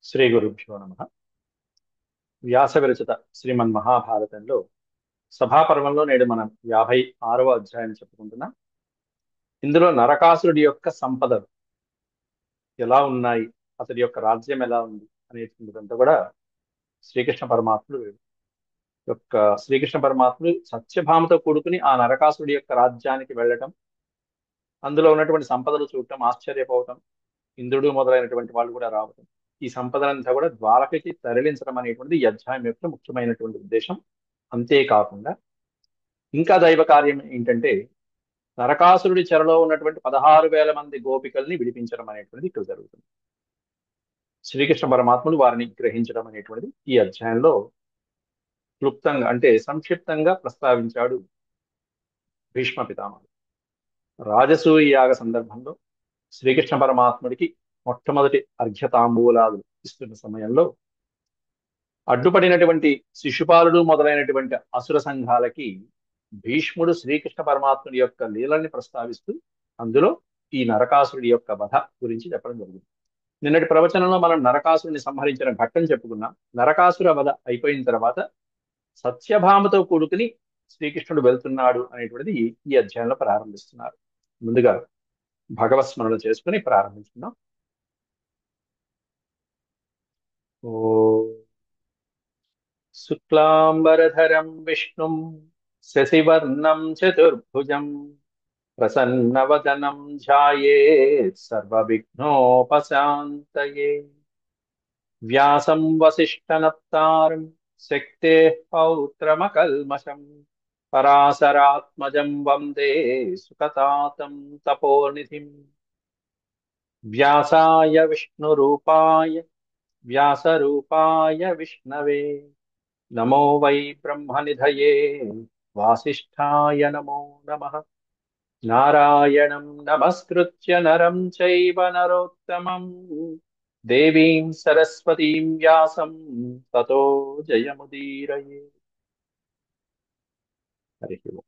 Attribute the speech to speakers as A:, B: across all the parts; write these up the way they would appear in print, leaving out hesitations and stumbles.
A: శ్రీ గురుభ్యో నమ. వ్యాస విరచిత శ్రీమన్ మహాభారతంలో సభాపర్వంలో నేడు మనం 56వ అధ్యాయం చెప్పుకుంటున్నాం. ఇందులో నరకాసురుడి యొక్క సంపదలు ఎలా ఉన్నాయి, అతడి యొక్క రాజ్యం ఎలా ఉంది అనేటువంటిదంతా కూడా శ్రీకృష్ణ పరమాత్ముడు యొక్క శ్రీకృష్ణ పరమాత్ముడు సత్యభామతో కూడుకుని ఆ నరకాసురుడి యొక్క రాజ్యానికి వెళ్ళటం, అందులో ఉన్నటువంటి సంపదలు చూడటం, ఆశ్చర్యపోవటం, ఇంద్రుడు మొదలైనటువంటి వాళ్ళు కూడా రావటం, ఈ సంపదలంతా కూడా ద్వారకకి తరలించడం అనేటువంటిది ఈ అధ్యాయం యొక్క ముఖ్యమైనటువంటి ఉద్దేశం. అంతేకాకుండా ఇంకా దైవ కార్యం ఏంటంటే నరకాసురుడి చెరలో ఉన్నటువంటి 16,000 మంది గోపికల్ని విడిపించడం అనేటువంటిది ఇక్కడ జరుగుతుంది. శ్రీకృష్ణ పరమాత్ముడు వారిని గ్రహించడం అనేటువంటిది ఈ అధ్యాయంలో క్లుప్తంగా అంటే సంక్షిప్తంగా ప్రస్తావించాడు భీష్మ పితామహుడు. రాజసూయ యాగ సందర్భంలో శ్రీకృష్ణ పరమాత్ముడికి మొట్టమొదటి అర్ఘ్యతాంబూలాలు ఇస్తున్న సమయంలో అడ్డుపడినటువంటి శిశుపాలుడు మొదలైనటువంటి అసుర సంఘాలకి భీష్ముడు శ్రీకృష్ణ పరమాత్ముడి యొక్క లీలల్ని ప్రస్తావిస్తూ అందులో ఈ నరకాసురుడి యొక్క వధ గురించి చెప్పడం జరిగింది. నిన్నటి ప్రవచనంలో మనం నరకాసురుని సంహరించిన ఘట్టం చెప్పుకున్నాం. నరకాసుర వధ అయిపోయిన తర్వాత సత్యభామతో కూడుకుని శ్రీకృష్ణుడు వెళ్తున్నాడు అనేటువంటిది ఈ అధ్యాయంలో ప్రారంభిస్తున్నారు. ముందుగా భగవత్ స్మరణ చేసుకుని ప్రారంభించుకున్నాం. ఓ శుక్లాంబరధరం విష్ణుం శశివర్ణం చతుర్భుజం ప్రసన్నవదనం ధ్యాయేత్ సర్వవిఘ్నోపశాంతయే. వ్యాసం వసిష్ఠనప్తారం శక్తేః పౌత్రమకల్మషం పరాశరాత్మజం వందే సుఖతాతం తపోనిధిం. వ్యాసాయ విష్ణురూపాయ వ్యాసరూపాయ విష్ణవే నమో వై బ్రహ్మనిధయే వాసిష్ఠాయ నమో నమః. నారాయణం నమస్కృత్య నరం చైవ నరోత్తమం దేవీం సరస్వతీం వ్యాసం తతో జయముదీరయే. హరి ఓం.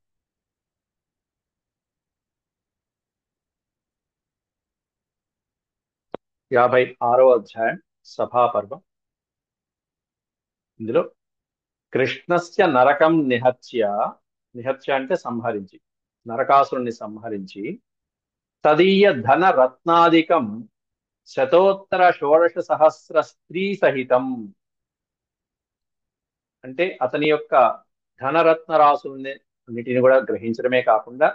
A: 56వ అధ్యాయం సభాపర్వం. ఇందులో కృష్ణస్య నరకం నిహత్య, నిహత్య అంటే సంహరించి, నరకాసురుణ్ణి సంహరించి తదీయ ధన రత్నాదికం శతోత్తర షోడశ సహస్ర స్త్రీ సహితం, అంటే అతని యొక్క ధనరత్న రాసుల్ని అన్నిటిని కూడా గ్రహించడమే కాకుండా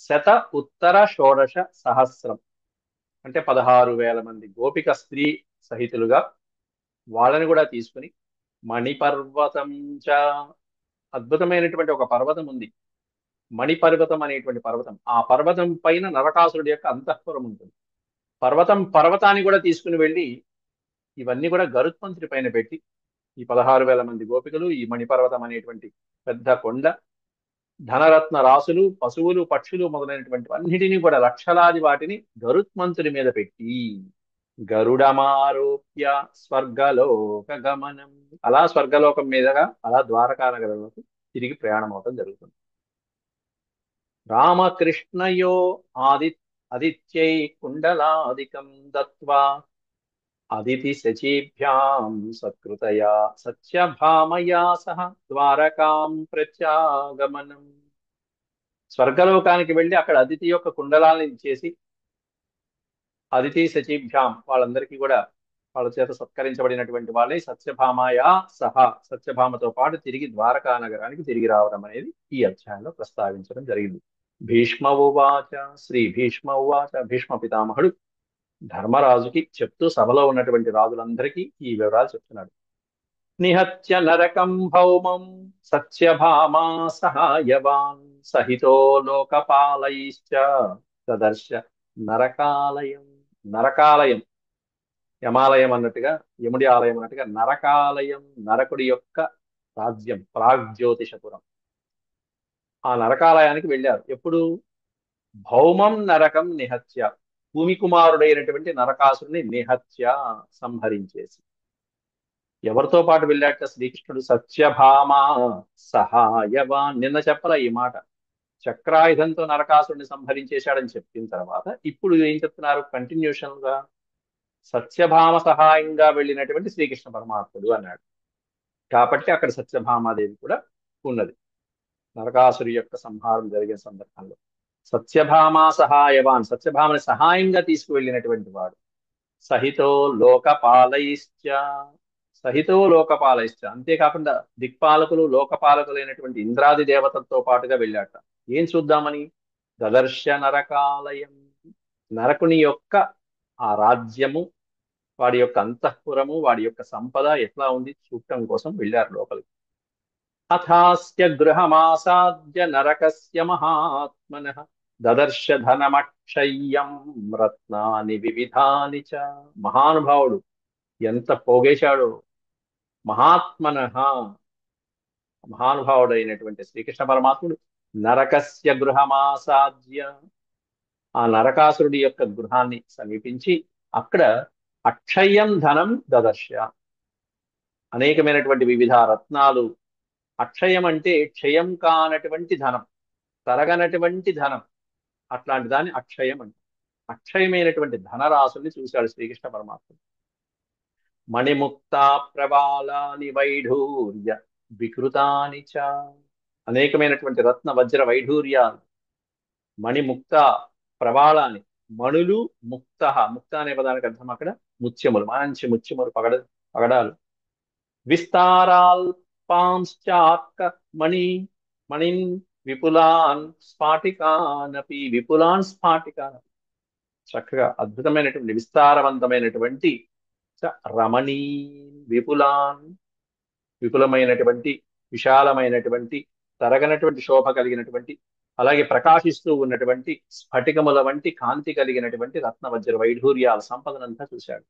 A: శత ఉత్తర షోడశ సహస్రం అంటే 16,000 మంది గోపిక స్త్రీ సహితులుగా వాళ్ళని కూడా తీసుకుని మణిపర్వతం చ, అద్భుతమైనటువంటి ఒక పర్వతం ఉంది, మణిపర్వతం అనేటువంటి పర్వతం. ఆ పర్వతం పైన నరకాసురుడి యొక్క అంతఃపురం ఉంటుంది. పర్వతాన్ని కూడా తీసుకుని వెళ్ళి ఇవన్నీ కూడా గరుత్మంతుడి పైన పెట్టి ఈ 16,000 మంది గోపికలు, ఈ మణిపర్వతం అనేటువంటి పెద్ద కొండ, ధనరత్న రాసులు, పశువులు, పక్షులు మొదలైనటువంటి అన్నిటినీ కూడా లక్షలాది వాటిని గరుత్మంతుడి మీద పెట్టి గరుడమారోప్య స్వర్గలోక గమనం, అలా స్వర్గలోకం మీదగా అలా ద్వారకా నగరంలోకి తిరిగి ప్రయాణం అవటం జరుగుతుంది. రామకృష్ణయో ఆది ఆదిత్యై కుండలాదికం దత్వా అదితి శచీభ్యాం సత్కృతయా సత్యభామయా సహ ద్వారకాం ప్రత్యాగమనం. స్వర్గలోకానికి వెళ్ళి అక్కడ అదితి యొక్క కుండలాన్ని చేసి అదితి శచీభ్యాం వాళ్ళందరికీ కూడా వాళ్ళ చేత సత్కరించబడినటువంటి వాళ్ళే సత్యభామయా సహా, సత్యభామతో పాటు తిరిగి ద్వారకా నగరానికి తిరిగి రావడం అనేది ఈ అధ్యాయంలో ప్రస్తావించడం జరిగింది. భీష్మ ఉవాచ, శ్రీ భీష్మ ఉవాచ, భీష్మ పితామహుడు ధర్మరాజుకి చెప్తూ సభలో ఉన్నటువంటి రాజులందరికీ ఈ వివరాలు చెప్తున్నాడు. నిహత్య నరకం భౌమం సత్యభామా సహాయవాన్ సహితో లోకపాలైశ్చ దదర్శ నరకాలయం. నరకాలయం, యమాలయం అన్నట్టుగా, యముడి ఆలయం అన్నట్టుగా నరకాలయం నరకుడి యొక్క రాజ్యం, ప్రాగ్జ్యోతిషపురం. ఆ నరకాలయానికి వెళ్ళారు. ఎప్పుడు? భౌమం నరకం నిహత్య, భూమి కుమారుడైనటువంటి నరకాసురుని నిహత్య, సంహరించేసి. ఎవరితో పాటు వెళ్ళాట శ్రీకృష్ణుడు? సత్యభామా సహాయవాన్. నిన్న చెప్పలా ఈ మాట. చక్రాయుధంతో నరకాసురుని సంహరించేశాడని చెప్పిన తర్వాత ఇప్పుడు ఏం చెప్తున్నారు? కంటిన్యూషన్ గా సత్యభామ సహాయంగా వెళ్ళినటువంటి శ్రీకృష్ణ పరమాత్ముడు అన్నాడు. కాబట్టి అక్కడ సత్యభామాదేవి కూడా ఉన్నది నరకాసురి యొక్క సంహారం జరిగిన సందర్భంలో. సత్యభామ సహాయవాన్, సత్యభామని సహాయంగా తీసుకువెళ్ళినటువంటి వాడు. సహితో లోకపాలైశ్చ, సహితో లోకపాలైశ్చ, అంతేకాకుండా దిక్పాలకులు లోకపాలకులైనటువంటి ఇంద్రాది దేవతలతో పాటుగా వెళ్ళాట. ఏం చూద్దామని? దదర్శ నరకాలయం, నరకుని యొక్క ఆ రాజ్యము, వాడి యొక్క అంతఃపురము, వాడి యొక్క సంపద ఎట్లా ఉంది చూడటం కోసం వెళ్ళారు లోపలికి. అథాస్య గృహమాసాద్య నరకస్య మహాత్మనః దదర్శ ధనమక్షయ్యం రత్నాని వివిధాని చ. మహానుభావుడు ఎంత పోగేశాడో. మహాత్మనః, మహానుభావుడైనటువంటి శ్రీకృష్ణ పరమాత్ముడు నరకస్య గృహమాసాద్య, ఆ నరకాసురుడి యొక్క గృహాన్ని సమీపించి అక్కడ అక్షయం ధనం దదర్శ, అనేకమైనటువంటి వివిధ రత్నాలు. అక్షయం అంటే క్షయం కానటువంటి ధనం, తరగనటువంటి ధనం, అట్లాంటి దాన్ని అక్షయం అంటే. అక్షయమైనటువంటి ధనరాశుల్ని చూశాడు శ్రీకృష్ణ పరమాత్మ. మణిముక్త ప్రవాళాని వైఢూర్య వికృతాని చ, అనేకమైనటువంటి రత్న వజ్ర వైఢూర్యాలు. మణిముక్త ప్రవాళాని, మణులు, ముక్త, ముక్త అనే పదానికి అర్థం అక్కడ ముత్యములు, మంచి ముత్యములు పగడాలు. విస్తారాల్పాంశ్చార్క మణి మణిన్ విపులాన్ స్ఫాటికానపి, విపులాన్ స్ఫాటికాన్, చక్కగా అద్భుతమైనటువంటి విస్తారవంతమైనటువంటి రమణీ విపులాన్, విపులమైనటువంటి విశాలమైనటువంటి తరగనటువంటి శోభ కలిగినటువంటి, అలాగే ప్రకాశిస్తూ ఉన్నటువంటి స్ఫటికముల వంటి కాంతి కలిగినటువంటి రత్న వజ్ర వైఢూర్యాల సంపదనంతా చూశాడు.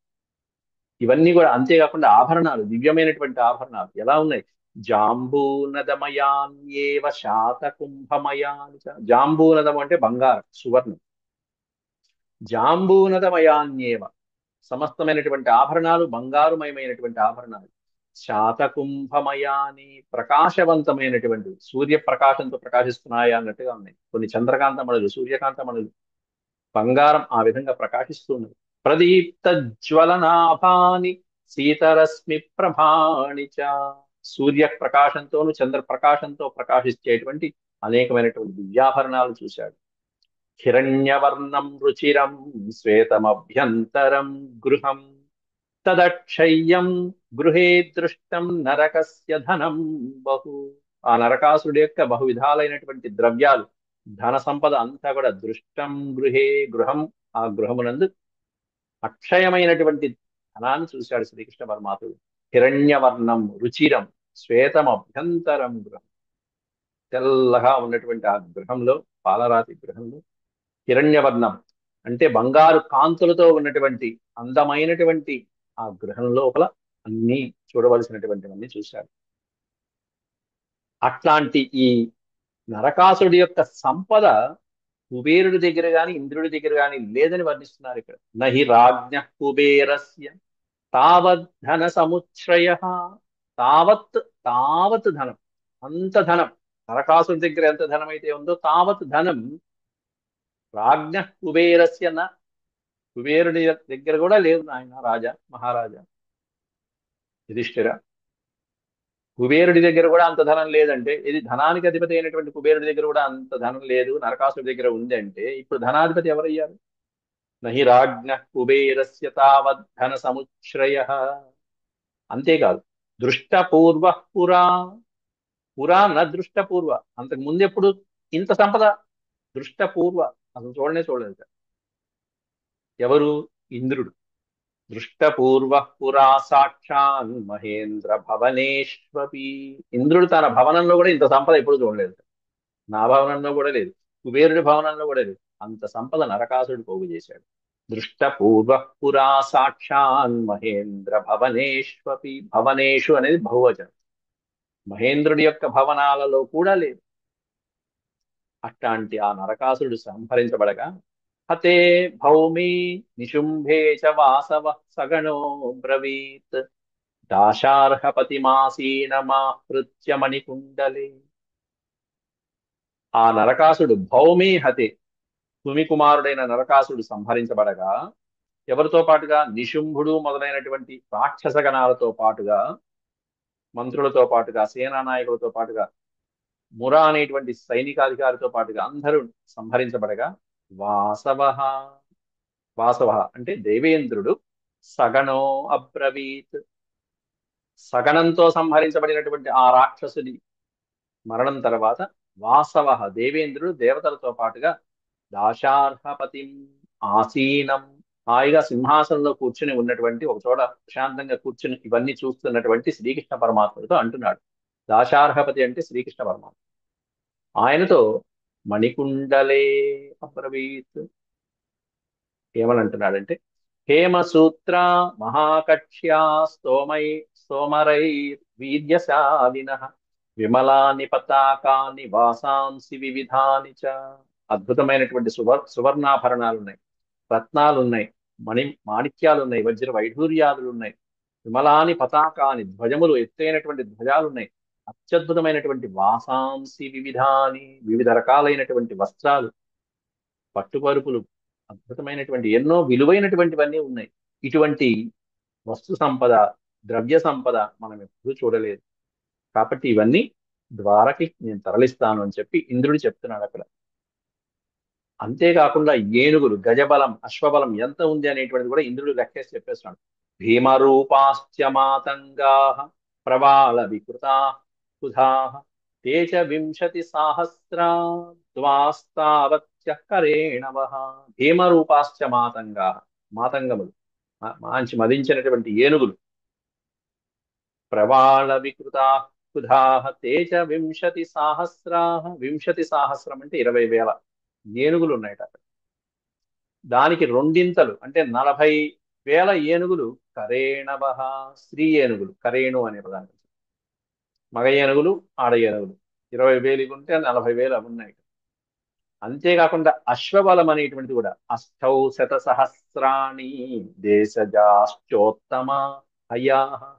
A: ఇవన్నీ కూడా అంతేకాకుండా ఆభరణాలు, దివ్యమైనటువంటి ఆభరణాలు ఎలా ఉన్నాయి? జాంబూనదమయాన్యేవ శాతకుంభమయాని చ. జాంబూనదం అంటే బంగారం, సువర్ణం. జాంబూనదమయాన్యేవ, సమస్తమైనటువంటి ఆభరణాలు బంగారుమయమైనటువంటి ఆభరణాలు. శాతకుంభమయాని, ప్రకాశవంతమైనటువంటి, సూర్యప్రకాశంతో ప్రకాశిస్తున్నాయా అన్నట్టుగా ఉన్నాయి. కొన్ని చంద్రకాంతమణులు, సూర్యకాంతమణులు, బంగారం ఆ విధంగా ప్రకాశిస్తున్నది. ప్రదీప్త జ్వలనాభాని శీతరశ్మి ప్రభాణి చ, సూర్య ప్రకాశంతోను చంద్ర ప్రకాశంతో ప్రకాశించేటువంటి అనేకమైనటువంటి దివ్యాభరణాలు చూశాడు. హిరణ్యవర్ణం రుచిరం శ్వేతమభ్యంతరం గృహం తదక్షయ్యం గృహే దృష్టం నరకస్య ధనం బహు. ఆ నరకాసురుడి యొక్క బహువిధాలైనటువంటి ద్రవ్యాలు, ధన సంపద అంతా కూడా దృష్టం గృహే, గృహం, ఆ గృహమునందు అక్షయమైనటువంటి ధనాన్ని చూశాడు శ్రీకృష్ణ పరమాత్ముడు. హిరణ్యవర్ణం రుచిరం శ్వేతం అభ్యంతరం గృహం, తెల్లగా ఉన్నటువంటి ఆ గృహంలో, పాలరాతి గృహంలో, హిరణ్యవర్ణం అంటే బంగారు కాంతులతో ఉన్నటువంటి అందమైనటువంటి ఆ గృహం లోపల అన్ని చూడవలసినటువంటివన్నీ చూశాడు. అట్లాంటి ఈ నరకాసుడి యొక్క సంపద కుబేరుడి దగ్గర గాని ఇంద్రుడి దగ్గర గాని లేదని వర్ణిస్తున్నారు ఇక్కడ. నహి రాజ్ఞ కుబేరస్య తావత్ ధన సముచ్ఛ్రయ, తావత్, తావత్ ధనం, అంత ధనం, నరకాసుడి దగ్గర ఎంత ధనం అయితే ఉందో తావత్ ధనం రాజ్ఞ కుబేరస్య న, కుబేరుడి దగ్గర కూడా లేదు నాయన రాజా, మహారాజా యుధిష్ఠిర. కుబేరుడి దగ్గర కూడా అంత ధనం లేదంటే, ఇది ధనానికి అధిపతి అయినటువంటి కుబేరుడి దగ్గర కూడా అంత ధనం లేదు, నరకాసుడి దగ్గర ఉంది అంటే ఇప్పుడు ధనాధిపతి ఎవరయ్యారు? నహి రాజ్ఞ కుబేరస్య తావద్ ధన సముచ్ఛ్రయ. అంతేకాదు, దృష్టపూర్వ పురా, పురా న దృష్టపూర్వ, అంతకు ముందెప్పుడు ఇంత సంపద? దృష్టపూర్వ, అసలు చూడనే చూడలేదు. ఎవరు? ఇంద్రుడు. దృష్టపూర్వ పురా సాక్షాన్ మహేంద్ర భవనేష్వపి, ఇంద్రుడు తన భవనంలో కూడా ఇంత సంపద ఎప్పుడు చూడలేదు. నా భవనంలో కూడా లేదు, కుబేరుడి భవనంలో కూడా లేదు. అంత సంపద నరకాసురుడు పోగు చేశాడు. దృష్టపూర్వ పురా సాక్షాన్ మహేంద్ర భవనేష్వపి, భవనేషు అనేది బహువచనం, మహేంద్రుడి యొక్క భవనాలలో కూడా లేదు. అట్లాంటి ఆ నరకాసురుడు సంహరించబడగా హతే భౌమి నిశుంభే చ వాసవ సగణో బ్రవీత్ దాశార్హపతిమాసీనమాహృత్య మణికుండలే. ఆ నరకాసుడు భౌమి హతే, భూమి కుమారుడైన నరకాసుడు సంహరించబడగా ఎవరితో పాటుగా నిశుంభుడు మొదలైనటువంటి రాక్షస గణాలతో పాటుగా, మంత్రులతో పాటుగా, సేనా నాయకులతో పాటుగా, మురా అనేటువంటి సైనికాధికారితో పాటుగా అందరూ సంహరించబడగా, వాసవ వాసవ అంటే దేవేంద్రుడు సగణో అబ్రవీత్, సగణంతో సంహరించబడినటువంటి ఆ రాక్షసుడి మరణం తర్వాత వాసవ దేవేంద్రుడు దేవతలతో పాటుగా దాశార్హపతిం ఆసీనం, హాయిగా సింహాసనంలో కూర్చుని ఉన్నటువంటి ఒక చోట ప్రశాంతంగా కూర్చుని ఇవన్నీ చూస్తున్నటువంటి శ్రీకృష్ణ పరమాత్ముడితో అంటున్నాడు. దాశార్హపతి అంటే శ్రీకృష్ణ పరమాత్మ. ఆయనతో మణికుండలే అబ్రవీత్, ఏమని అంటున్నాడంటే హేమసూత్ర మహాకక్ష్యా స్తోమరై వీర్యశాలిన విమలాని పతాకాని వాసాంసి వివిధాని చ, అద్భుతమైనటువంటి సువర్ణాభరణాలు ఉన్నాయి, రత్నాలు ఉన్నాయి, మాణిక్యాలు ఉన్నాయి, వజ్ర వైఢూర్యాదులు ఉన్నాయి, విమలాని పతాకాని ధ్వజములు, ఎత్తైనటువంటి ధ్వజాలు ఉన్నాయి, అత్యద్భుతమైనటువంటి వాసాంసి వివిధాని వివిధ రకాలైనటువంటి వస్త్రాలు, పట్టుపరుపులు, అద్భుతమైనటువంటి ఎన్నో విలువైనటువంటివన్నీ ఉన్నాయి. ఇటువంటి వస్తు సంపద, ద్రవ్య సంపద మనం ఎప్పుడూ చూడలేదు. కాబట్టి ఇవన్నీ ద్వారకి నేను తరలిస్తాను అని చెప్పి ఇంద్రుడు చెప్తున్నాడు అక్కడ. అంతేకాకుండా ఏనుగులు, గజబలం, అశ్వబలం ఎంత ఉంది అనేటువంటిది కూడా ఇంద్రుడు లెక్కేసి చెప్పేస్తున్నాడు. భీమరూపాశ్చ మాతంగా ప్రవాళ వికృతా కుధా తేజ వింశతి సాహస్రా ద్వాస్తావత్య కరేణవ. భీమరూపాశ్చ మాతంగా, మాతంగములు, మంచి మదించినటువంటి ఏనుగులు, ప్రవాళ వికృతా కుధా తేజ వింశతి సాహస్రా, వింశతి సహస్రం అంటే 20,000 ఏనుగులు ఉన్నాయట అక్కడ. దానికి రెండింతలు అంటే 40,000 ఏనుగులు కరేణవ, స్త్రీ ఏనుగులు, కరేణు అనే పదాన్ని, మగ ఏనుగులు, ఆడ ఏనుగులు 20,000 ఉంటే 40,000 అవి ఉన్నాయి. అంతేకాకుండా అశ్వబలం అనేటువంటిది కూడా అష్టౌ శత సహస్రాణి దేశజాశ్చోత్తమ హయా,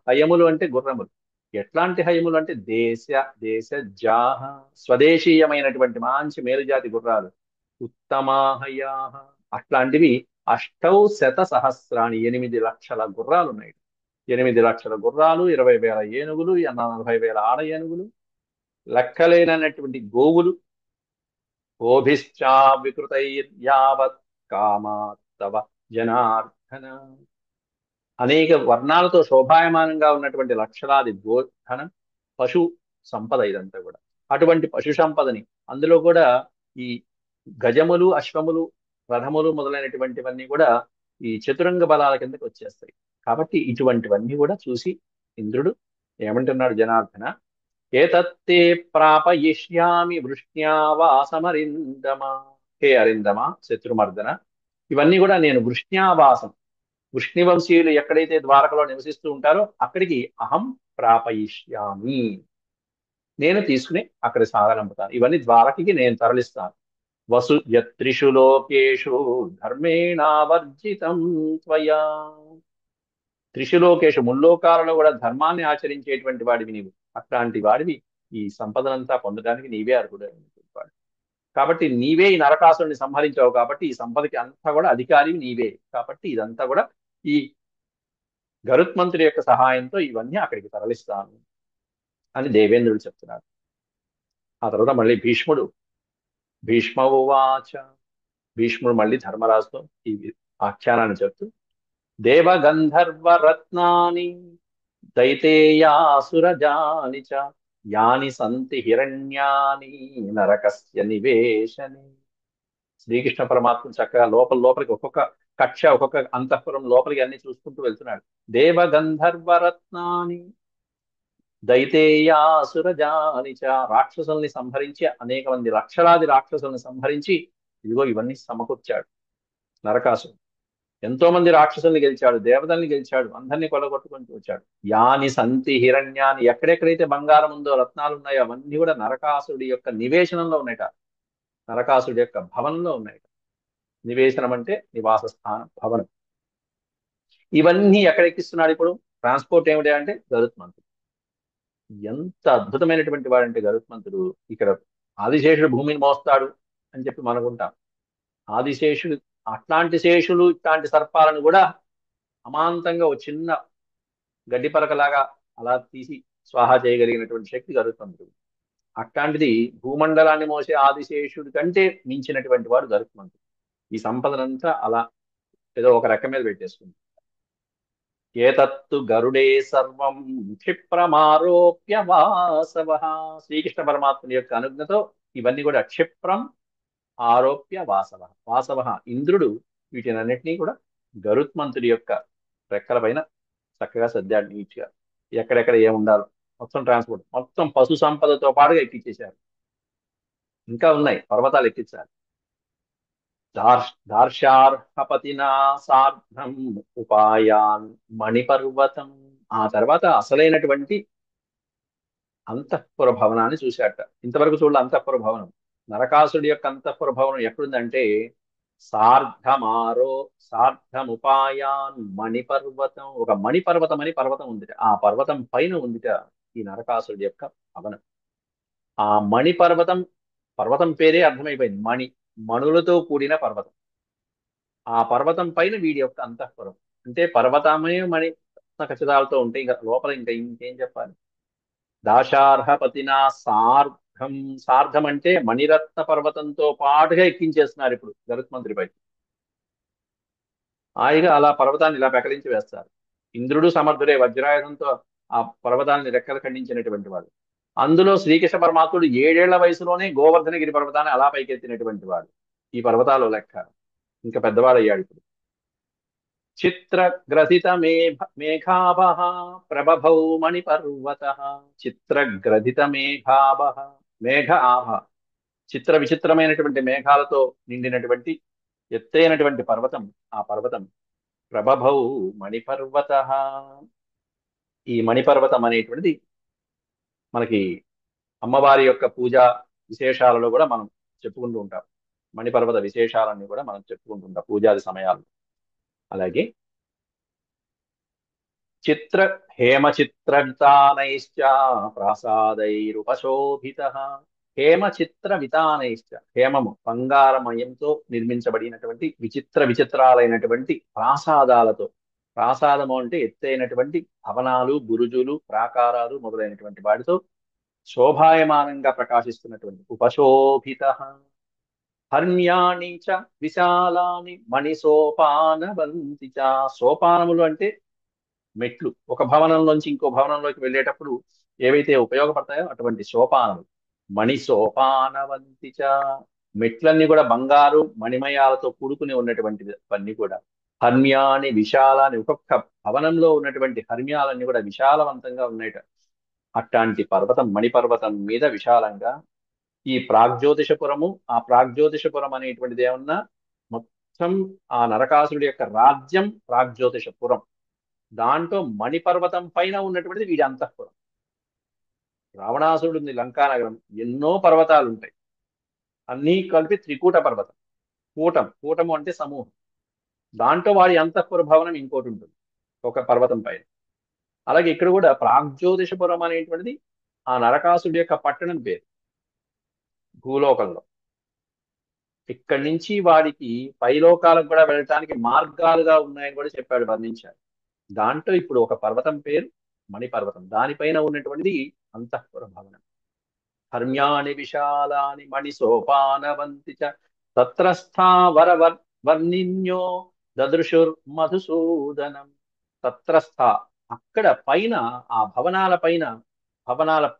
A: హయములు అంటే గుర్రములు. ఎట్లాంటి హయములు అంటే దేశజాహ, స్వదేశీయమైనటువంటి మంచి మేలుజాతి గుర్రాలు, ఉత్తమాహయా, అట్లాంటివి అష్టౌ శత సహస్రాణి 8,00,000 గుర్రాలు ఉన్నాయి. 8,00,000 గుర్రాలు, 20,000 ఏనుగులు, 40,000 ఆడ ఏనుగులు, లెక్కలేనటువంటి గోవులు, ఓభిశ్చా వికృతైర్యావత్ కామాత్తవ జనార్దన, అనేక వర్ణాలతో శోభాయమానంగా ఉన్నటువంటి లక్షలాది గోధనం, పశు సంపద ఇదంతా కూడా. అటువంటి పశు సంపదని, అందులో కూడా ఈ గజములు, అశ్వములు, రథములు మొదలైనటువంటివన్నీ కూడా ఈ చతురంగ బలాల కిందకి వచ్చేస్తాయి. కాబట్టి ఇటువంటివన్నీ కూడా చూసి ఇంద్రుడు ఏమంటున్నాడు, జనార్దన ఏతత్తే ప్రాపయిష్యామి వృష్ణ్యావాసమరిందమ, హే అరిందమ శత్రుమర్దన, ఇవన్నీ కూడా నేను వృష్ణ్యావాసం, వృష్ణివంశీయులు ఎక్కడైతే ద్వారకలో నివసిస్తూ ఉంటారో అక్కడికి అహం ప్రాపయిష్యామి, నేను తీసుకుని అక్కడ సాగనంపుతాను, ఇవన్నీ ద్వారకి నేను తరలిస్తాను. వసు యత్రిషు లోకేషు ధర్మేణావర్జితం త్వయా, త్రిశులోకేషు ముల్లోకాలలో కూడా ధర్మాన్ని ఆచరించేటువంటి వాడివి నీవు, అట్లాంటి వాడివి ఈ సంపదనంతా పొందడానికి నీవే అర్హుడు. కాబట్టి నీవే ఈ నరకాసురుని సంహరించావు, కాబట్టి ఈ సంపదకి అంతా కూడా అధికారి నీవే, కాబట్టి ఇదంతా కూడా ఈ గరుత్మంతుడి యొక్క సహాయంతో ఇవన్నీ అక్కడికి తరలిస్తాను అని దేవేంద్రుడు చెప్తున్నాడు. ఆ తర్వాత మళ్ళీ భీష్మవాచ, భీష్ముడు మళ్ళీ ధర్మరాజుతో ఈ ఆఖ్యానాన్ని చెప్తూ దేవగంధర్వ రత్నాని దైతేయాసురజాని చ యాని సంతి హిరణ్యాని నరకస్య నివేశని. శ్రీకృష్ణ పరమాత్ముడు చక్కగా లోపలికి ఒక్కొక్క కక్ష, ఒక్కొక్క అంతఃపురం లోపలికి అన్ని చూసుకుంటూ వెళ్తున్నాడు. దేవగంధర్వ రత్నాని దైతేయాసురజాని చ, రాక్షసుల్ని సంహరించి, అనేక మంది లక్షలాది రాక్షసుల్ని సంహరించి ఇదిగో ఇవన్నీ సమకూర్చాడు నరకాసురుడు. ఎంతో మంది రాక్షసుల్ని గెలిచాడు, దేవతల్ని గెలిచాడు, అందరినీ కొలగొట్టుకుంటూ వచ్చాడు. యాని సంతి హిరణ్యాన్ని, ఎక్కడెక్కడైతే బంగారం ఉందో, రత్నాలు ఉన్నాయో అవన్నీ కూడా నరకాసుడి యొక్క నివేశనంలో ఉన్నాయట, నరకాసుడి యొక్క భవనంలో ఉన్నాయట. నివేశనం అంటే నివాస స్థానం, భవనం. ఇవన్నీ ఎక్కడ ఎక్కిస్తున్నాడు ఇప్పుడు? ట్రాన్స్పోర్ట్ ఏమిటి అంటే గరుత్మంతుడు. ఎంత అద్భుతమైనటువంటి వాడంటే గరుత్మంతుడు. ఇక్కడ ఆదిశేషుడు భూమిని మోస్తాడు అని చెప్పి మనకుంటాం. ఆదిశేషుడు అట్లాంటి శేషులు ఇట్లాంటి సర్పాలను కూడా అమాంతంగా ఒక చిన్న గడ్డి పరకలాగా అలా తీసి స్వాహా చేయగలిగినటువంటి శక్తి గరుత్మంతుడు. అట్లాంటిది భూమండలాన్ని మోసే ఆదిశేషుడి కంటే మించినటువంటి వాడు గరుత్మంతుడు. ఈ సంపదనంతా అలా ఏదో ఒక రెక్క మీద పెట్టేసుకుంది. ఏతత్తు గరుడే సర్వం క్షిప్రమారోప్య వాసవ. శ్రీకృష్ణ పరమాత్ముని యొక్క అనుజ్ఞతో ఇవన్నీ కూడా క్షిప్రం ఆరోప్య వాసవ. వాసవ ఇంద్రుడు వీటినన్నిటినీ కూడా గరుత్మంతుడి యొక్క రెక్కల పైన చక్కగా సర్దాడు నీట్గా. ఎక్కడెక్కడ ఏముండాలో మొత్తం ట్రాన్స్పోర్ట్, మొత్తం పశు సంపదతో పాటుగా ఎక్కించేశారు. ఇంకా ఉన్నాయి, పర్వతాలు ఎక్కించారు. దార్శార్హపతినా సార్ధం ఉపాయాన్ మణిపర్వతం. ఆ తర్వాత అసలైనటువంటి అంతఃపుర భవనాన్ని చూశాట. ఇంతవరకు చూడాలి అంతఃపుర భవనం. నరకాసుడి యొక్క అంతఃపుర భవనం ఎక్కడుందంటే సార్ధమారో సార్ధముపాయాన్ మణిపర్వతం. ఒక మణిపర్వతం అని పర్వతం ఉందిట. ఆ పర్వతం పైన ఉందిట ఈ నరకాసుడి యొక్క భవనం. ఆ మణిపర్వతం, పర్వతం పేరే అర్థమైపోయింది, మణి, మణులతో కూడిన పర్వతం. ఆ పర్వతం పైన వీడి యొక్క అంతఃపురం. అంటే పర్వతమే మణి ఖచ్చితాలతో ఉంటే ఇంకా లోపల ఇంకా ఇంకేం చెప్పాలి. దాశార్హపతినా సార్ధం. సార్ధం అంటే మణిరత్న పర్వతంతో పాటుగా ఎక్కించేస్తున్నారు ఇప్పుడు గరుత్మంతుడిపై. హాయిగా అలా పర్వతాన్ని ఇలా పెకలించి వేస్తారు. ఇంద్రుడు సమర్థుడే, వజ్రాయుధంతో ఆ పర్వతాన్ని రెక్కలు ఖండించినటువంటి వాడు. అందులో శ్రీకృష్ణ పరమాత్ముడు 7 ఏళ్ల వయసులోనే గోవర్ధనగిరి పర్వతాన్ని అలా పైకెత్తినటువంటి వాడు. ఈ పర్వతాలు లెక్క ఇంకా పెద్దవాడయ్యాడు ఇప్పుడు. చిత్రగ్రథిత మేఘాభః ప్రభభౌ మణిపర్వత. చిత్రగ్రథిత మేఘాభః, మేఘ ఆభ, చిత్ర విచిత్రమైనటువంటి మేఘాలతో నిండినటువంటి ఎత్తైనటువంటి పర్వతం. ఆ పర్వతం ప్రభభౌ మణిపర్వత. ఈ మణిపర్వతం అనేటువంటిది మనకి అమ్మవారి యొక్క పూజా విశేషాలలో కూడా మనం చెప్పుకుంటూ ఉంటాం. మణిపర్వత విశేషాలన్నీ కూడా మనం చెప్పుకుంటూ ఉంటాం పూజాది సమయాలు. అలాగే చిత్ర హేమచిత్ర వితానైశ్చ ప్రాసాదైరుపశోభిత. హేమచిత్ర వితానైశ్చ, హేమము బంగారమయంతో నిర్మించబడినటువంటి విచిత్ర విచిత్రాలైనటువంటి ప్రాసాదాలతో. ప్రాసాదము అంటే ఎత్తైనటువంటి భవనాలు, బురుజులు, ప్రాకారాలు మొదలైనటువంటి వాటితో శోభాయమానంగా ప్రకాశిస్తున్నటువంటి ఉపశోభిత. హర్మ్యాణి చ విశాలాని మణిసోపానవంతి చ. సోపానములు అంటే మెట్లు. ఒక భవనంలోంచి ఇంకో భవనంలోకి వెళ్ళేటప్పుడు ఏవైతే ఉపయోగపడతాయో అటువంటి సోపానములు. మణి సోపానవంతి చ. మెట్లన్నీ కూడా బంగారు మణిమయాలతో కూడుకుని ఉన్నటువంటివన్నీ కూడా. హర్మ్యాని విశాలాని, ఒక్కొక్క భవనంలో ఉన్నటువంటి హర్మ్యాలన్నీ కూడా విశాలవంతంగా ఉన్నాయట. అట్లాంటి పర్వతం, మణిపర్వతం మీద విశాలంగా ఈ ప్రాగ్జ్యోతిషపురము. ఆ ప్రాగ్జ్యోతిషపురం అనేటువంటిది ఏమన్నా మొత్తం ఆ నరకాసురుడి యొక్క రాజ్యం ప్రాగ్జ్యోతిషపురం. దాంట్లో మణిపర్వతం పైన ఉన్నటువంటిది వీడి అంతఃపురం. రావణాసురుడు ఉంది లంకానగరం, ఎన్నో పర్వతాలు ఉంటాయి, అన్నీ కలిపి త్రికూట పర్వతం. కూటము అంటే సమూహం. దాంట్లో వాడి అంతఃపుర భవనం ఇంకోటి ఉంటుంది ఒక పర్వతం పైన. అలాగే ఇక్కడ కూడా ప్రాగ్జ్యోతిషపురం అనేటువంటిది ఆ నరకాసుడి యొక్క పట్టణం పేరు భూలోకంలో. ఇక్కడి నుంచి వాడికి పైలోకాలకు కూడా వెళ్ళటానికి మార్గాలుగా ఉన్నాయని కూడా చెప్పాడు, వర్ణించాడు. దాంట్లో ఇప్పుడు ఒక పర్వతం పేరు మణిపర్వతం, దానిపైన ఉన్నటువంటిది అంతఃపుర భవనం. హర్మ్యాని విశాలాని మణి సోపానవంతి చ తత్రస్థా వర్ణిన్యో దదృశుర్ మధుసూదనం. తత్రస్థ, అక్కడ పైన, ఆ భవనాల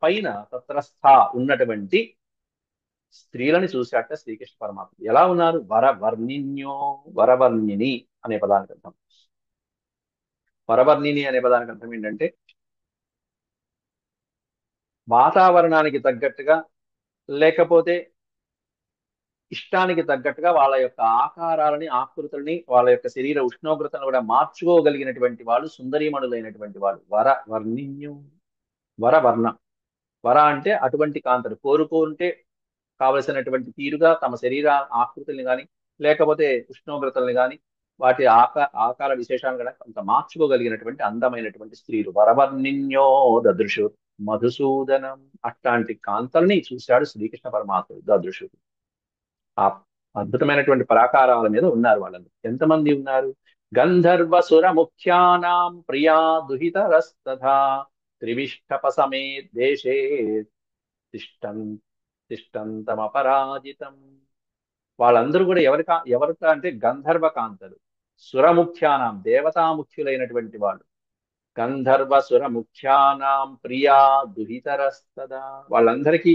A: పైన తత్రస్థ ఉన్నటువంటి స్త్రీలని చూశాట శ్రీకృష్ణ పరమాత్మ. ఎలా ఉన్నారు? వరవర్ణిన్యో, వరవర్ణిని అనే పదానికి అర్థం. వరవర్ణిని అనే పదానికి అర్థం ఏంటంటే వాతావరణానికి తగ్గట్టుగా, లేకపోతే ఇష్టానికి తగ్గట్టుగా వాళ్ళ యొక్క ఆకారాలని, ఆకృతులని, వాళ్ళ యొక్క శరీర ఉష్ణోగ్రతను కూడా మార్చుకోగలిగినటువంటి వాళ్ళు సుందరీమణులైనటువంటి వాళ్ళు. వరవర్ణిన్యో, వరవర్ణ. వర అంటే అటువంటి కాంతలు కోరుకుంటే కావలసినటువంటి తీరుగా తమ శరీర ఆకృతుల్ని కానీ, లేకపోతే ఉష్ణోగ్రతల్ని కానీ, వాటి ఆకార విశేషాలను కూడా కొంత మార్చుకోగలిగినటువంటి అందమైనటువంటి స్త్రీలు. వరవర్ణిన్యో దదృశు మధుసూదనం. అట్లాంటి కాంతల్ని చూశాడు శ్రీకృష్ణ పరమాత్ముడు దదృశుడు. ఆ అద్భుతమైనటువంటి పరాకారాల మీద ఉన్నారు వాళ్ళందరూ. ఎంతమంది ఉన్నారు? గంధర్వసుర ముఖ్యానాం ప్రియా దుహితరస్తథా త్రివిష్టప సమే దేశే తిష్టం తిష్టంతమపరాజితం. వాళ్ళందరూ కూడా ఎవరికా అంటే గంధర్వ కాంతలు, సురముఖ్యానాం దేవతాముఖ్యులైనటువంటి వాళ్ళు. గంధర్వసుర ముఖ్యానాం ప్రియా దుహితరస్తదా, వాళ్ళందరికీ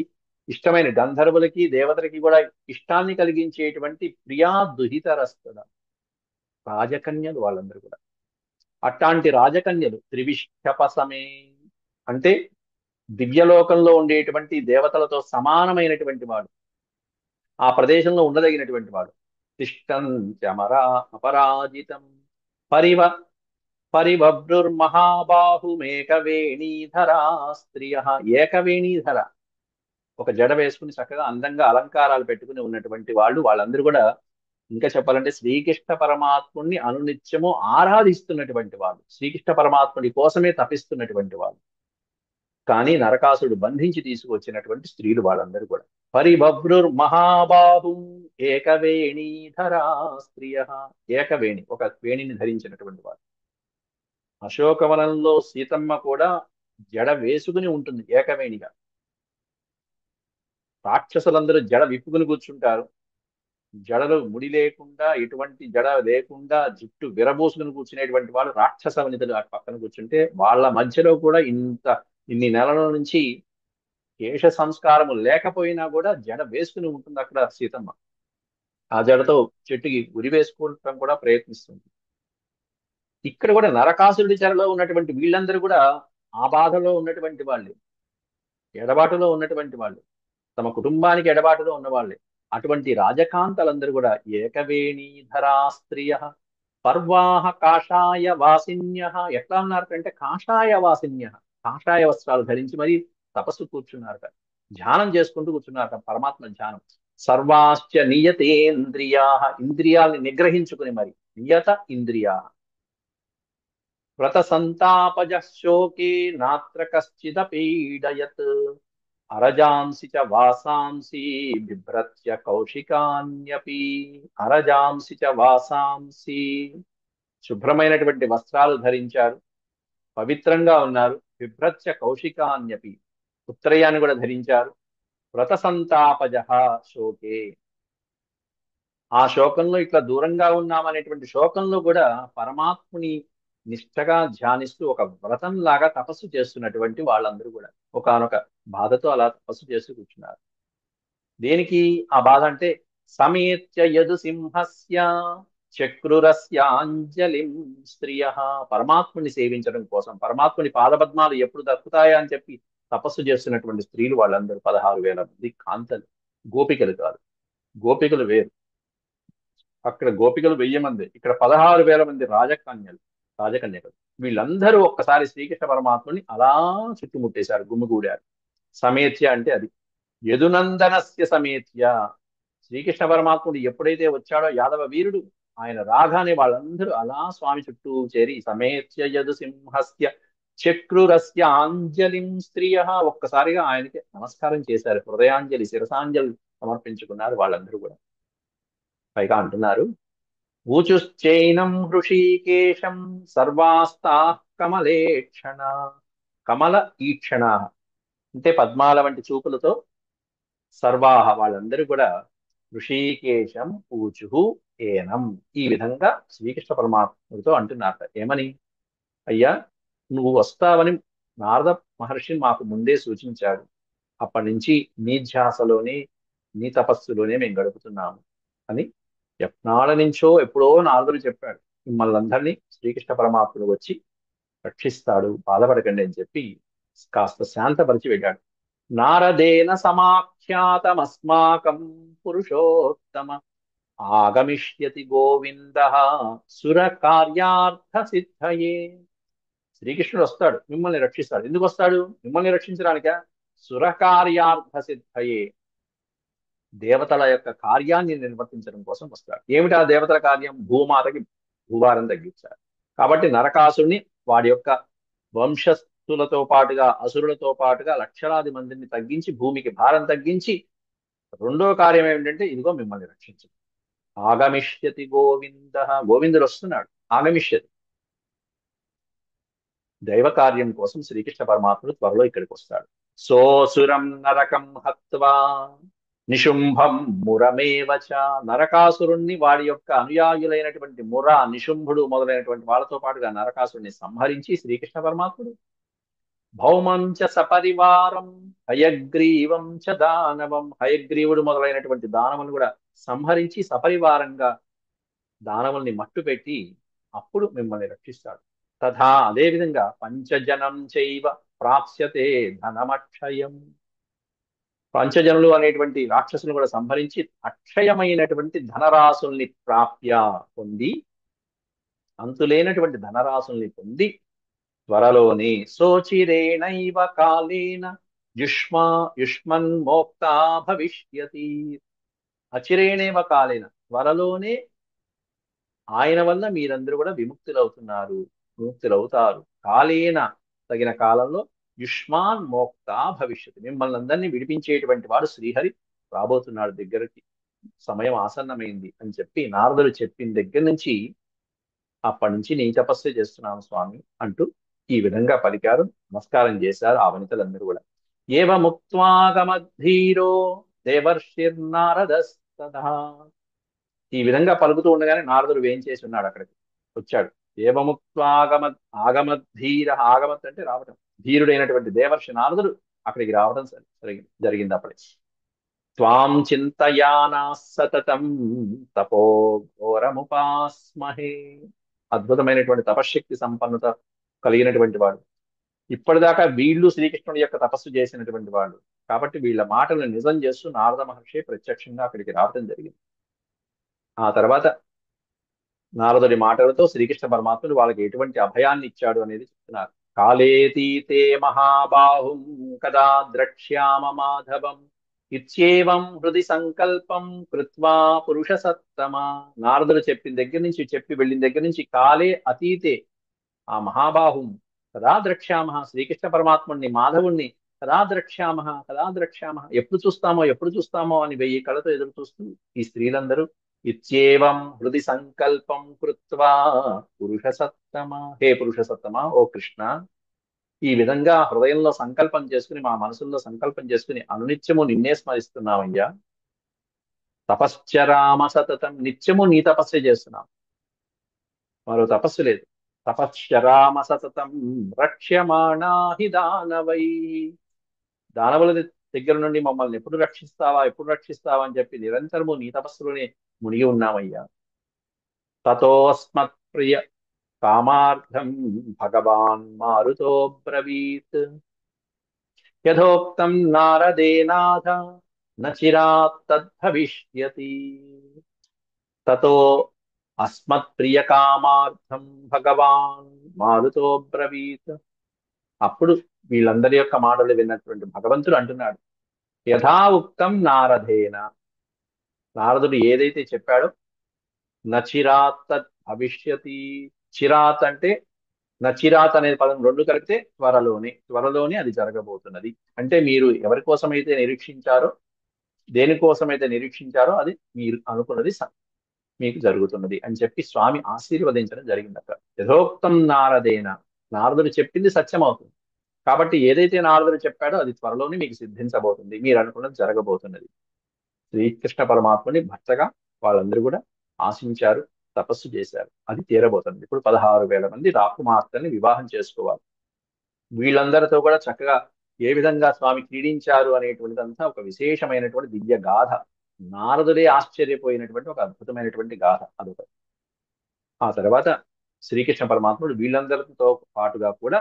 A: ఇష్టమైన గంధర్వులకి దేవతలకి కూడా ఇష్టాన్ని కలిగించేటువంటి ప్రియా దుహితరస్తద రాజకన్యలు వాళ్ళందరూ కూడా. అట్లాంటి రాజకన్యలు త్రివిష్టపసమే అంటే దివ్యలోకంలో ఉండేటువంటి దేవతలతో సమానమైనటువంటి వాడు, ఆ ప్రదేశంలో ఉండదగినటువంటి వాడు. తిష్టం చమరా అపరాజితం పరివ పరివభ్రుర్మహాబాహుమేకవేణీధరా స్త్రియ. ఏకవేణీధర, ఒక జడ వేసుకుని చక్కగా అందంగా అలంకారాలు పెట్టుకుని ఉన్నటువంటి వాళ్ళు వాళ్ళందరూ కూడా, ఇంకా చెప్పాలంటే శ్రీకృష్ణ పరమాత్ముడిని అనునిత్యము ఆరాధిస్తున్నటువంటి వాళ్ళు, శ్రీకృష్ణ పరమాత్ముడి కోసమే తపిస్తున్నటువంటి వాళ్ళు. కానీ నరకాసుడు బంధించి తీసుకువచ్చినటువంటి స్త్రీలు వాళ్ళందరూ కూడా. పరిబభ్రుర్ మహాబాహు ఏకవేణీధరా స్త్రియ. ఏకవేణి, ఒక వేణిని ధరించినటువంటి వాడు. అశోకవనంలో సీతమ్మ కూడా జడ వేసుకుని ఉంటుంది ఏకవేణిగా. రాక్షసులందరూ జడ విప్పుకుని కూర్చుంటారు. జడలు ముడి లేకుండా, ఎటువంటి జడ లేకుండా జుట్టు విరబోసుకుని కూర్చునేటువంటి వాళ్ళు రాక్షస వనితలు ఆ పక్కన కూర్చుంటే, వాళ్ళ మధ్యలో కూడా ఇన్ని నెలల నుంచి కేశ సంస్కారము లేకపోయినా కూడా జడ వేసుకుని ఉంటుంది అక్కడ సీతమ్మ. ఆ జడతో చెట్టుకి ఉరి వేసుకోవటం కూడా ప్రయత్నిస్తుంది. ఇక్కడ కూడా నరకాసురుడి చెరలో ఉన్నటువంటి వీళ్ళందరూ కూడా ఆ బాధలో ఉన్నటువంటి వాళ్ళే, ఎడబాటులో ఉన్నటువంటి వాళ్ళు, తమ కుటుంబానికి ఎడబాటులో ఉన్నవాళ్ళే. అటువంటి రాజకాంతలందరూ కూడా ఏకవేణీధరా స్త్రియ పర్వాహ కాషాయ వాసిన్య. ఎట్లా ఉన్నారంటే కాషాయ వాసిన్య, కాషాయ వస్త్రాలు ధరించి మరి తపస్సు కూర్చున్నారట, ధ్యానం చేసుకుంటూ కూర్చున్నారట, పరమాత్మ ధ్యానం. సర్వాశ్చ నియతేంద్రియా, ఇంద్రియాల్ని నిగ్రహించుకుని మరి, నియత ఇంద్రియా. వ్రత సంతాపజ శోకే నాత్ర కశ్చిదపీడయత్ అరజాంసి చ వాసాంసి బిభ్రత్య కౌశికాన్యపి. అరజాంసి చ వాసాంసి, శుభ్రమైనటువంటి వస్త్రాలు ధరించారు, పవిత్రంగా ఉన్నారు. బిభ్రత్య కౌశికాన్యపి, ఉత్తరయాన్ని కూడా ధరించారు. వ్రత సంతాపజ శోకే, ఆ శోకంలో ఇట్లా దూరంగా ఉన్నామనేటువంటి శోకంలో కూడా పరమాత్ముని నిష్టగా ధ్యానిస్తూ ఒక వ్రతం లాగా తపస్సు చేస్తున్నటువంటి వాళ్ళందరూ కూడా ఒకానొక బాధతో అలా తపస్సు చేస్తూ కూర్చున్నారు. దేనికి ఆ బాధ అంటే, సమేత్య యదు సింహస్య చక్రురస్యాంజలిం స్త్రియ. పరమాత్ముని సేవించడం కోసం, పరమాత్ముని పాదపద్మాలు ఎప్పుడు దక్కుతాయా అని చెప్పి తపస్సు చేస్తున్నటువంటి స్త్రీలు వాళ్ళందరూ 16,000 మంది కాంతలు, గోపికలు కాదు. గోపికలు వేరు, అక్కడ గోపికలు 1000 మంది, ఇక్కడ 16,000 మంది రాజకన్యకలు. వీళ్ళందరూ ఒక్కసారి శ్రీకృష్ణ పరమాత్ముని అలా చుట్టుముట్టేశారు, గుమ్మిగూడారు. సమేత్య అంటే అది. యదునందనస్య సమేత్య, శ్రీకృష్ణ పరమాత్ముడు ఎప్పుడైతే వచ్చాడో యాదవ వీరుడు, ఆయన రాగానే వాళ్ళందరూ అలా స్వామి చుట్టూ చేరి సమేత్య యదు సింహస్య చక్రురస్య ఆంజలిం స్త్రియ, ఒక్కసారిగా ఆయనకి నమస్కారం చేశారు, హృదయాంజలి శిరసాంజలి సమర్పించుకున్నారు వాళ్ళందరూ కూడా. పైగా అంటున్నారు, ఊచుశ్చైనం హృషీకేశం సర్వాస్తా కమలేక్షణ. కమల ఈక్షణ అంటే పద్మాల వంటి చూపులతో సర్వాహ వాళ్ళందరూ కూడా ఋషికేశం ఊచు ఏనం, ఈ విధంగా శ్రీకృష్ణ పరమాత్ముడితో అంటున్నారు. ఏమని? అయ్యా, నువ్వు వస్తావని నారద మహర్షి మాకు ముందే సూచించాడు. అప్పటి నుంచి నీ ధ్యాసలోనే, నీ తపస్సులోనే మేము గడుపుతున్నాము అని ఎప్నాళ్ళ నుంచో ఎప్పుడో నారదుడు చెప్పాడు. మిమ్మల్ని అందరినీ శ్రీకృష్ణ పరమాత్ముడు వచ్చి రక్షిస్తాడు, బాధపడకండి అని చెప్పి కాస్త శాంతపరిచి వెళ్ళాడు. నారదేన సమాఖ్యాతమస్మాకం పురుషోత్తమ ఆగమిష్యతి గోవింద సుర కార్యార్థ సిద్ధయే. శ్రీకృష్ణుడు వస్తాడు, మిమ్మల్ని రక్షిస్తాడు. ఎందుకు వస్తాడు? మిమ్మల్ని రక్షించడానిక? సుర కార్యార్థ సిద్ధయే, దేవతల యొక్క కార్యాన్ని నిర్వర్తించడం కోసం వస్తాడు. ఏమిటి ఆ దేవతల కార్యం? భూమాతకి భూభారం తగ్గించారు. కాబట్టి నరకాసుని వాడి యొక్క వంశస్థులతో పాటుగా, అసురులతో పాటుగా లక్షలాది మందిని తగ్గించి, భూమికి భారం తగ్గించి, రెండో కార్యం ఏమిటంటే ఇదిగో మిమ్మల్ని రక్షించడం. ఆగమిష్యతి గోవింద, గోవిందుడు వస్తున్నాడు. ఆగమిష్యతి, దైవ కార్యం కోసం శ్రీకృష్ణ పరమాత్ముడు త్వరలో ఇక్కడికి వస్తాడు. సోసురం నరకం హత్వా నిశుంభం మురమేవచ, నరకాసురుణ్ణి వాడి యొక్క అనుయాయులైనటువంటి ముర, నిశుంభుడు మొదలైనటువంటి వాళ్ళతో పాటుగా నరకాసురుణ్ణి సంహరించి శ్రీకృష్ణ పరమాత్ముడు భౌమం చ సపరివారం హయగ్రీవం చ దానవం, హయగ్రీవుడు మొదలైనటువంటి దానవులను కూడా సంహరించి సపరివారంగా దానవుల్ని మట్టు పెట్టి అప్పుడు మిమ్మల్ని రక్షిస్తాడు. తథా అదేవిధంగా పంచజనం చైవ ప్రాప్స్యతే ధనమక్షయం, పంచజనులు అనేటువంటి రాక్షసులను కూడా సంహరించి అక్షయమైనటువంటి ధనరాశుల్ని ప్రాప్య, పొంది, అంతులేనటువంటి ధనరాశుల్ని పొంది త్వరలోనే సోచిరేణైవ కాలేన యుష్మన్మోక్తా భవిష్యతి, అచిరేణేవ కాలేన, త్వరలోనే ఆయన వల్ల మీరందరూ కూడా విముక్తులవుతున్నారు, విముక్తులవుతారు. కాలేన, తగిన కాలంలో యుష్మాన్ మోక్త భవిష్యత్, మిమ్మల్ని అందరినీ విడిపించేటువంటి వాడు శ్రీహరి రాబోతున్నాడు దగ్గరికి, సమయం ఆసన్నమైంది అని చెప్పి నారదుడు చెప్పిన దగ్గర నుంచి అప్పటి నుంచి నీ తపస్సు చేస్తున్నాను స్వామి అంటూ ఈ విధంగా పలికారు. నమస్కారం చేశారు ఆ వనితలందరూ కూడా. ఏవ ముక్త్వాగమద్ధీరో దేవర్షిర్నారదస్తథా, ఈ విధంగా పలుకుతూ ఉండగానే నారదుడు వేం చేసి ఉన్నాడు, అక్కడికి వచ్చాడు. ఏవముక్త్వాగమ ఆగమద్ధీర, ఆగమత్ అంటే రావటం, ధీరుడైనటువంటి దేవర్షి నారదుడు అక్కడికి రావడం జరిగింది అప్పుడే. త్వాం చింతయానా సతతం తపో ఘోరముపాస్మహే, అద్భుతమైనటువంటి తపశ్శక్తి సంపన్నత కలిగినటువంటి వాడు. ఇప్పటిదాకా వీళ్ళు శ్రీకృష్ణుడి యొక్క తపస్సు చేసినటువంటి వాళ్ళు కాబట్టి వీళ్ళ మాటలను నిజం చేస్తూ నారద మహర్షి ప్రత్యక్షంగా అక్కడికి రావడం జరిగింది. ఆ తర్వాత నారదుడి మాటలతో శ్రీకృష్ణ పరమాత్ముడు వాళ్ళకి ఎటువంటి అభయాన్ని ఇచ్చాడు అనేది చెప్తున్నారు. కాలేతీతే మహాబాహుం కదా ద్రక్ష్యామ మాధవం ఇత్యేవం హృది సంకల్పం కృత్వా పురుష సత్తమ, నారదుడు చెప్పిన దగ్గర నుంచి, చెప్పి వెళ్ళిన దగ్గర నుంచి కాలే అతీతే, ఆ మహాబాహుం కదా ద్రక్ష్యామ, శ్రీకృష్ణ పరమాత్ముడిని మాధవుణ్ణి కదా ద్రక్ష్యామ, కదా ద్రక్ష్యామ, ఎప్పుడు చూస్తామో ఎప్పుడు చూస్తామో అని 1000 కళ్ళతో ఎదురు చూస్తూ ఈ స్త్రీలందరూ ఇత్యేవం హృది సంకల్పం కృత్వా పురుష సత్తమ, హే పురుష సత్తమ, ఓ కృష్ణ, ఈ విధంగా హృదయంలో సంకల్పం చేసుకుని, మా మనసుల్లో సంకల్పం చేసుకుని అనునిత్యము నిన్నే స్మరిస్తున్నామయ్యా. తపశ్చరామ సతతం, నిత్యము నీ తపస్సే చేస్తున్నాం, మరో తపస్సు లేదు. తపశ్చరామ సతతం రక్ష్యమాణా హి దానవై, దానవుల దగ్గర నుండి మమ్మల్ని ఎప్పుడు రక్షిస్తావా ఎప్పుడు రక్షిస్తావా అని చెప్పి నిరంతరము నీ తపస్సులోనే మునిగి ఉన్నామయ్యా. తతోస్మత్ ప్రియ కామార్థం భగవాన్ మారుతో బ్రవీత్ యథోక్తం నారదేనాథ నచిరాత్ తద్భవిష్యతి, తతో అస్మత్ ప్రియ కామార్థం భగవాన్ మారుతో బ్రవీత్, అప్పుడు వీళ్ళందరి యొక్క మాటలు విన్నటువంటి భగవంతుడు అంటున్నాడు, యథా ఉక్తం నారదేన, నారదుడు ఏదైతే చెప్పాడో, నచిరాత్ తద్ భవిష్యతి, చిరాత్ అంటే నచిరాత్ అనే పదం రెండు కలిపితే త్వరలోనే, త్వరలోనే అది జరగబోతున్నది. అంటే మీరు ఎవరి కోసమైతే నిరీక్షించారో, దేనికోసమైతే నిరీక్షించారో అది మీరు అనుకున్నది మీకు జరుగుతున్నది అని చెప్పి స్వామి ఆశీర్వదించడం జరిగింది అక్కడ. యథోక్తం నారదేన, నారదుడు చెప్పింది సత్యం అవుతుంది కాబట్టి ఏదైతే నారదుడు చెప్పాడో అది త్వరలోనే మీకు సిద్ధించబోతుంది, మీరు అనుకున్నది జరగబోతున్నది. శ్రీకృష్ణ పరమాత్మని భర్తగా వాళ్ళందరూ కూడా ఆశించారు, తపస్సు చేశారు, అది తీరబోతుంది. ఇప్పుడు 16,000 మంది రాకుమార్తెల్ని వివాహం చేసుకోవాలి. వీళ్ళందరితో కూడా చక్కగా ఏ విధంగా స్వామి క్రీడించారు అనేటువంటిదంతా ఒక విశేషమైనటువంటి దివ్య గాథ, నారదుడే ఆశ్చర్యపోయినటువంటి ఒక అద్భుతమైనటువంటి గాథ అదొక. ఆ తర్వాత శ్రీకృష్ణ పరమాత్ముడు వీళ్ళందరితో పాటుగా కూడా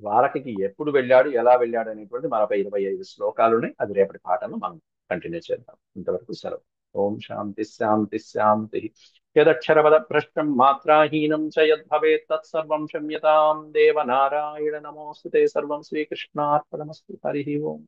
A: ద్వారకకి ఎప్పుడు వెళ్ళాడు, ఎలా వెళ్ళాడు అనేటువంటి మరొక 25 శ్లోకాలున్నాయి. అది రేపటి పాఠంలో మనం కంటిన్యూ చేద్దాం. ఇంతవరకు సెలవు. ఓం శాంతి శాంతి శాంతి. యదక్షరపద భ్రష్టం మాత్రాహీనం చ యద్భవేత్ తత్సర్వం క్షమ్యతాం దేవ నారాయణ నమోస్తుతే. సర్వం శ్రీకృష్ణార్పణమస్తు. హరి ఓం.